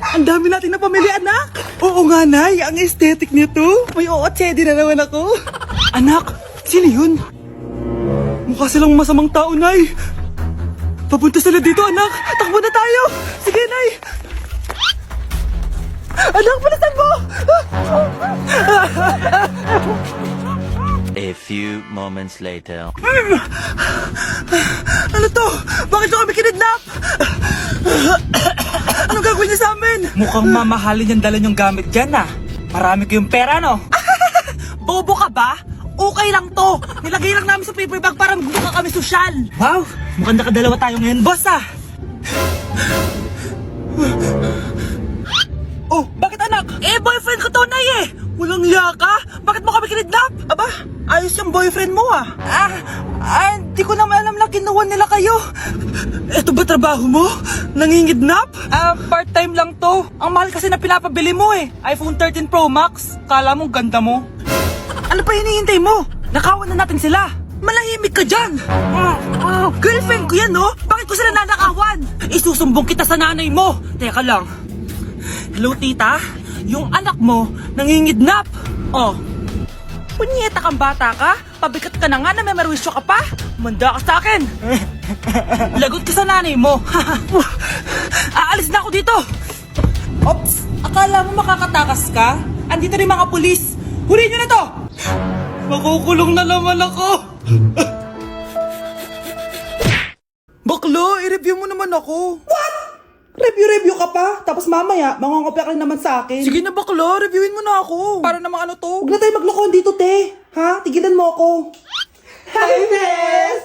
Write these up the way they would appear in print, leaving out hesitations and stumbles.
Ang dami natin na pamilya, anak. Oo nga, Nay. Ang aesthetic nito. May ootsedi na naman ako. Anak, sino yun? Mukha silang masamang tao, Nay. Papunta sila dito, anak. Takbo na tayo. Sige, Nay. Anak, palasan mo! A few moments later. Ano to? Bakit nyo kami kinidnap? Anong gagawin niya sa amin? Mukhang mamahalin yung dala yung gamit dyan ah. Marami kayong pera no? Bobo ka ba? Okay lang to. Nilagay lang namin sa paper bag para magbuka kami sosyal. Wow, mukhang nakadalawa tayo ngayon boss ah. Oh, bakit anak? Boyfriend ko to, Nay eh. Walang iya ka? Bakit mo kami kinidnap? Aba, ayos yung boyfriend mo ah. Di ko naman alam na kinuha nila kayo. Eto ba trabaho mo? Nangingidnap? Part-time lang to. Ang mahal kasi na pinapabili mo eh. iPhone 13 Pro Max. Kala mo ganda mo. Ano pa hinihintay mo? Nakawan na natin sila. Malahimik ka dyan. Girlfriend ko yan, no? Bakit ko sila nanakawan? Isusumbong kita sa nanay mo. Teka lang. Hello, tita? Yung anak mo, nangingidnap. Oh. Punyeta kang bata ka? Pabikat ka na nga na may marwisyo ka pa? Manda ka sa akin. Lagot ka sa nanay mo. Aalis na ako dito. Ops, akala mo makakatakas ka? Andito rin mga pulis. Huli nyo na to! Makukulong na naman ako. Baklo, i-review mo naman ako. What? Review ka pa? Tapos mamaya, mangongopya ka rin naman sa akin. Sige na baklo, reviewin mo na ako. Para namang ano to? Huwag na tayo maglokohan dito, te. Ha? Tigilan mo ako. Hi, Bes!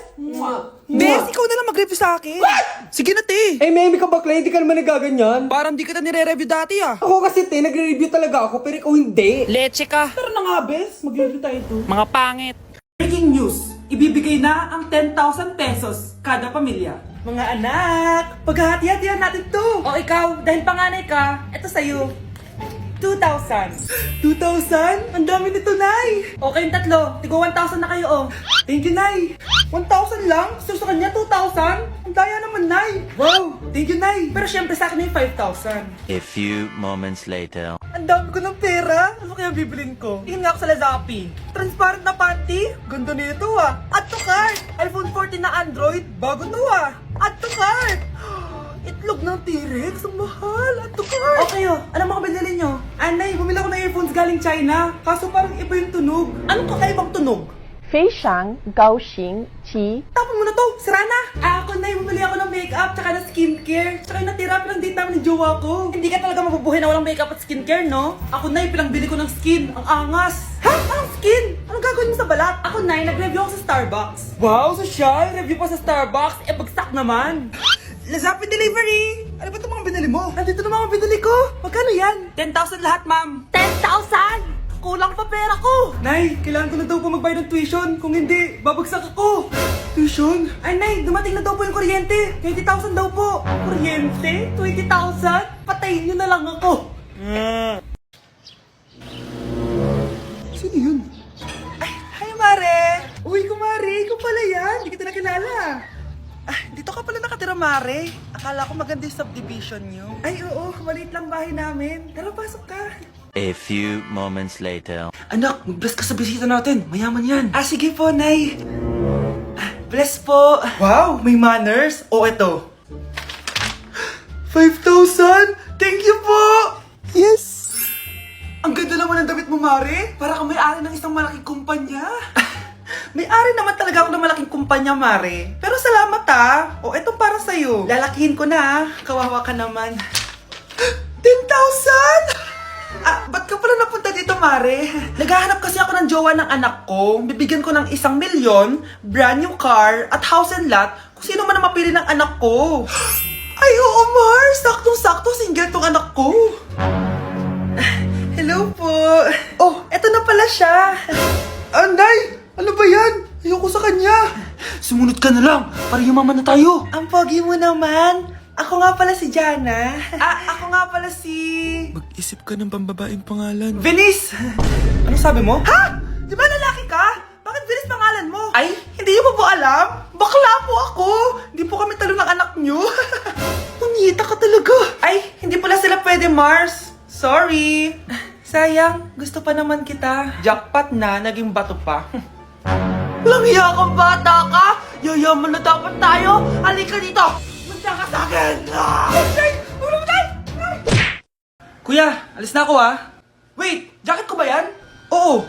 Bes, ikaw na lang mag-review sa akin. What? Sige na, te. Meme ka bakla, hindi ka naman nagaganyan. Parang di kita nire-review dati, ah. Ako kasi te, nagre-review talaga ako, pero ikaw hindi. Leche ka. Tara na nga, Bes. Mag-review tayo to. Mga pangit. Breaking news! Ibibigay na ang 10,000 pesos kada pamilya. Mga anak, paghahati-hatihan natin to. O ikaw, dahil panganay ka, eto sa'yo. 2,000. 2,000? Ang dami nito, Nay. O kayong tatlo, tigo 1,000 na kayo, oh. Thank you, Nay. 1,000 lang? So sa kanya, 2,000? Ang daya naman, Nay. Wow, thank you, Nay. Pero syempre sa akin yung 5,000. A few moments later. Ang dami ko ng pera. Ano kaya bibilin ko? Tingin nga ako sa Lazapi. Transparent na panty. Ganda nito ah. Add to cart. iPhone 14 na Android. Bago to ah. Add to cart. Itlog ng T-Rex. Ang mahal. Add to cart. Okay oh. Ano mga binili nyo? Anay, bumili ako ng earphones galing China. Kaso parang iba yung tunog. Anong kakaibang tunog? 非常高兴其 Tapon mo na to! Sira na! Ako na bumili ako ng makeup tsaka ng skincare. Tsaka yung natira pinang date namin ng jowa ko. Hindi ka talaga mabubuhay na walang makeup at skincare, no? Ako na pinang bili ko ng skin. Ang angas! Ha? Anong skin? Anong gagawin mo sa balat? Ako na nag-review ako sa Starbucks. Wow, social! Review pa sa Starbucks? Bagsak naman! Lazapi Delivery! Ano ba itong mga binili mo? Nandito na mga binili ko! Magkano yan? 10,000 lahat, ma'am! 10,000? Kulang pa pera ko! Nay, kailangan ko na daw po magbayad ng tuition. Kung hindi, babagsak ako. Tuition? Ay, Nay, dumating na daw po yung kuryente. 20,000 daw po. Kuryente? 20,000? Patayin niyo na lang ako. Sino yun? Ay, hi, Mare! Uy, kumare, ikaw pala yan. Hindi kita nakilala. Dito ka pala nakatira, Mare. Akala ko maganda yung subdivision niyo. Ay, oo. Maliit lang bahay namin. Tara, pasok ka. A few moments later. Anak, mag-bless ka sa bisita natin. Mayaman yan. Sige po, Nay. Bless po. Wow, may manners. O, eto. 5,000? Thank you po! Yes! Ang ganda naman ng damit mo, Mare. Para kang may-ari ng isang malaking kumpanya. May-ari naman talaga ako ng malaking kumpanya, Mare. Pero salamat O, eto para sa'yo. Lalakihin ko na Kawawa ka naman. 10,000? Ba't ka pala napunta dito, Mare? Naghahanap kasi ako ng jowa ng anak ko. Bibigyan ko ng 1,000,000, brand new car, at house and lot kung sino man ang mapili ng anak ko. Ay, oo, Mar! Saktong-sakto, single tong anak ko. Hello po. Oh, eto na pala siya. Anday! Ano ba yan? Ayoko sa kanya. Sumunod ka na lang, para yumaman na tayo. Ang pogi mo naman. Ako nga pala si Jana. Ako nga pala si... Mag-isip ka ng pambabaeng pangalan. Venice! Ano sabi mo? Ha? Di ba lalaki ka? Bakit Venice pangalan mo? Ay, hindi niyo po alam? Bakla po ako! Hindi po kami talo ng anak niyo. Punyeta ka talaga. Ay, hindi pala sila pwede Pwede, Mars. Sorry. Sayang, gusto pa naman kita. Jackpot na, naging bato pa. Walang hiya kang bata ka! Yayaman na dapat tayo! Halika dito! Munta ka sa akin! Kuya, alis na ako ah. Wait, jacket ko ba yan? Oo.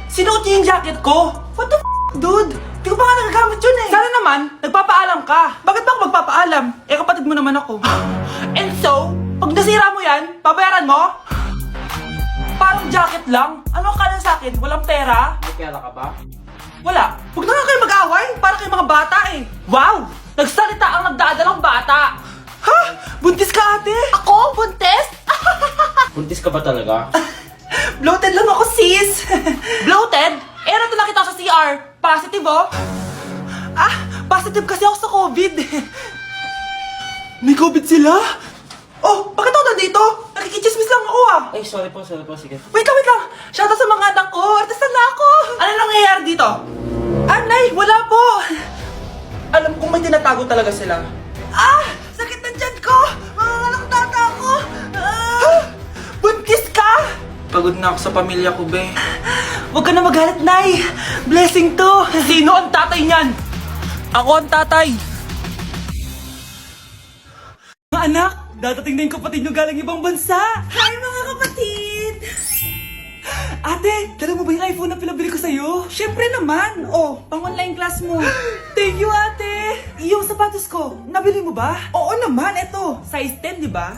Sinuot niyo yung jacket ko? What the dude? Di ko pa nga nagagamit yun eh. Sana naman, nagpapaalam ka. Bakit ba ako magpapaalam? Eh, kapatid mo naman ako. And so, pag nasira mo yan, babayaran mo? Parang jacket lang. Ano ka na sa akin? Walang pera? May pera ka ba? Wala. Huwag na nga kayo mag-away. Para kayo mga bata eh. Wow! Nagsalita ang nagdadalang bata. Ha? Buntis ka ate? Ako? Buntis? Buntis ka ba talaga? Bloated lang ako sis. Bloated? Eh, nato na kita sa CR. Positive oh. Ah, positive kasi ako sa COVID. May COVID sila? Oh, bakit ako nandito? Nakikichismis lang ako ah. Ay, sorry po, sige. Wait lang. Shoutout sa mga anak ko. Artista na ako. Ano nangyayari dito? Nay, wala po. Alam kong may tinatago talaga sila. Ah! Sakit ng tiyan ko! Mga tata ko! Buntis ka! Pagod na ako sa pamilya ko, be. Huwag ka na magalit, Nay. Blessing to. Sino ang tatay niyan? Ako ang tatay. Mga anak, dadating na yung kapatid nyo galing ibang bansa. Hi, mga kapatid! Ate, dala mo ba yung iPhone na pinabili ko sa'yo? Siyempre naman. Oh, pang-online class mo. Thank you, ate. Yung sapatos ko, nabili mo ba? Oo naman, eto. Size 10, di ba?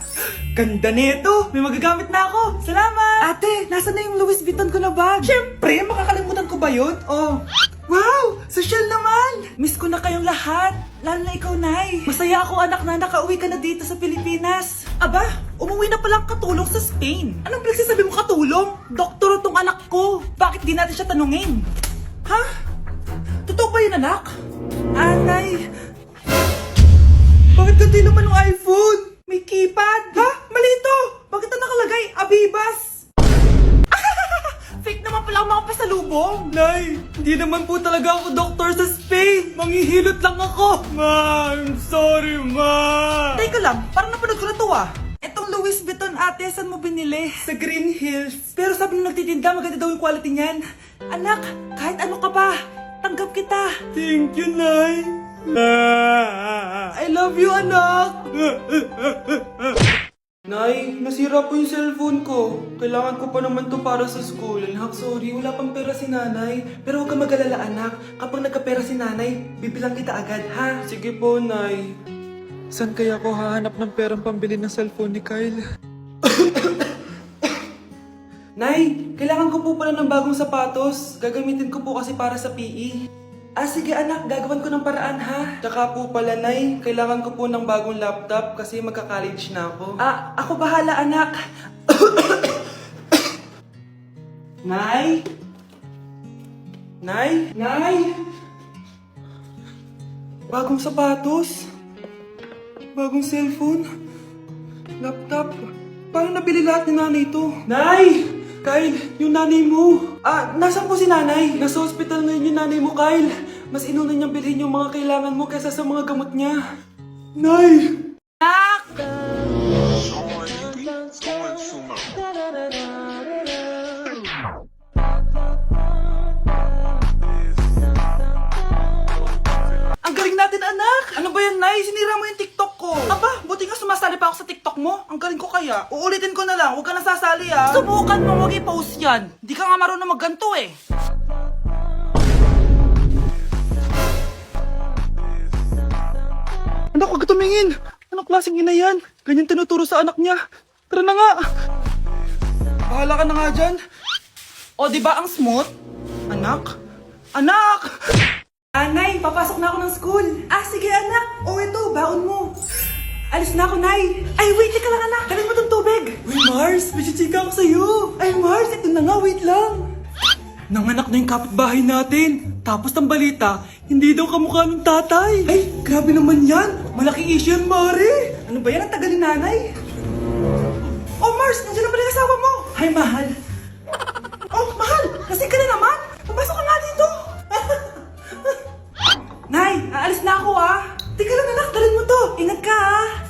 Ganda nito. May magagamit na ako. Salamat. Ate, nasa na yung Louis Vuitton ko na bag? Siyempre, makakalimutan ko ba yun? Oh. Wow! Social naman! Miss ko na kayong lahat. Lalo na ikaw, Nay. Masaya ako, anak, na nakauwi ka na dito sa Pilipinas. Aba, umuwi na palang katulong sa Spain. Anong pinagsasabi mo katulong? Doktor tong anak ko. Bakit di natin siya tanungin? Ha? Totoo ba yun, anak? Nay. Bakit ganti naman ng iPhone? May keypad. Ha? Mali ito. Bakit na nakalagay? Abibas. Fake naman pala ang mga pasalubong. Nay, hindi naman po talaga ako doktor sa Spain. Manghihilot lang ako. Ma, I'm sorry, ma. Teka lang, parang napanood ko na to ah. Etong Louis Vuitton ate, saan mo binili? Sa Green Hills. Pero sabi nung nagtitinda, maganda daw yung quality niyan. Anak, kahit ano ka pa, tanggap kita. Thank you, Nay. I love you, anak. Nay, nasira po yung cellphone ko. Kailangan ko pa naman to para sa school. Anak, sorry, wala pang pera si nanay. Pero huwag ka mag-alala, anak. Kapag nagkapera si nanay, bibilang kita agad, ha? Sige po, Nay. Saan kaya ako hahanap ng perang pambili ng cellphone ni Kyle? Nay, kailangan ko po pala ng bagong sapatos. Gagamitin ko po kasi para sa PE. Ah, sige anak, gagawin ko ng paraan ha. Tsaka po pala, Nay, kailangan ko po ng bagong laptop kasi magka-college na ako. Ah, ako bahala anak. Nay? Nay? Nay? Bagong sapatos? Bagong cellphone? Laptop? Paano nabili lahat ni nanay ito? Nay! Kyle, yung nanay mo. Ah, nasaan po si nanay? Nasa hospital ngayon yung nanay mo, Kyle. Mas inuna niyang bilhin yung mga kailangan mo kaysa sa mga gamot niya. Nay! Nak! Ang galing natin, anak! Ano ba yan, Nay? Sinira mo yung TikTok ko. Aba, buti nga sumasali pa ako sa TikTok mo. Ang galing ko kaya. Uulitin ko na lang. Huwag ka nasasali, ah. Subukan mo, huwag i-post yan. Di ka nga marunong magganto, eh. Anak, huwag ka tumingin. Anong klaseng ina yan? Ganyan tinuturo sa anak niya. Tara na nga. Bahala ka na nga dyan. O, di ba ang smooth? Anak? Anak! Nay, papasok na ako ng school. Ah, sige anak. O, ito, baon mo. Alis na ako, Nay. Ay, wait, teka lang anak. Dalhin mo tong tubig. Uy, Mars, may chichika ako sa'yo. Ay, Mars, ito na nga, wait lang. Nanganak na yung kapitbahay natin. Tapos ang balita, hindi daw kamukha ng tatay. Ay, grabe naman yan. Malaking issue yan, Mari. Ano ba yan ang tagal ni nanay? Oh, Mars, nandiyan na pala yung asawa mo. Hi, mahal. Oh, mahal, kasi ka na naman. Papasok ka nga dito. Nay, aalis na ako ah. Teka lang anak, dalhin mo to. Ingat ka ah.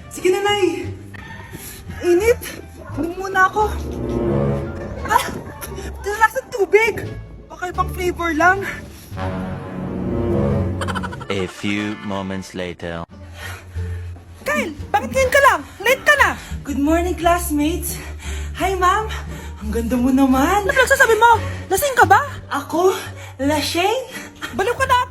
Sige na, Nay. init. Inom muna ako. Ah! Tinalasan tubig. Baka ibang flavor lang. A few moments later. Kyle, bakit ngayon ka lang? Late ka na. Good morning, classmates. Hi, ma'am. Ang ganda mo naman. Ano sasabi mo? Lasing ka ba? Ako? Lasing? Baliw ka na